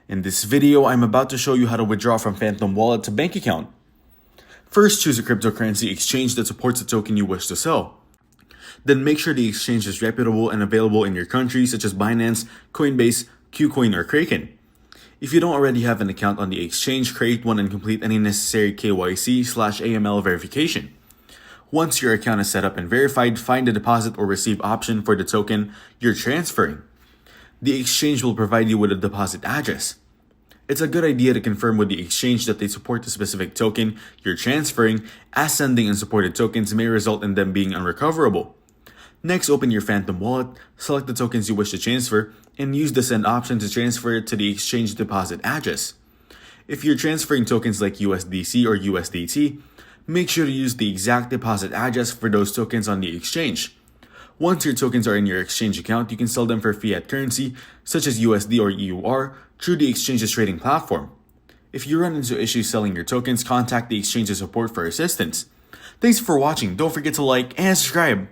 In this video, I'm about to show you how to withdraw from Phantom Wallet to bank account. First, choose a cryptocurrency exchange that supports the token you wish to sell. Then make sure the exchange is reputable and available in your country, such as Binance, Coinbase, KuCoin, or Kraken. If you don't already have an account on the exchange, create one and complete any necessary KYC/AML verification. Once your account is set up and verified, find the deposit or receive option for the token you're transferring. The exchange will provide you with a deposit address. It's a good idea to confirm with the exchange that they support the specific token you're transferring, as sending unsupported tokens may result in them being unrecoverable. Next, open your Phantom Wallet, select the tokens you wish to transfer, and use the send option to transfer it to the exchange deposit address. If you're transferring tokens like USDC or USDT, make sure to use the exact deposit address for those tokens on the exchange. Once your tokens are in your exchange account, you can sell them for fiat currency, such as USD or EUR, through the exchange's trading platform. If you run into issues selling your tokens, contact the exchange's support for assistance. Thanks for watching. Don't forget to like and subscribe.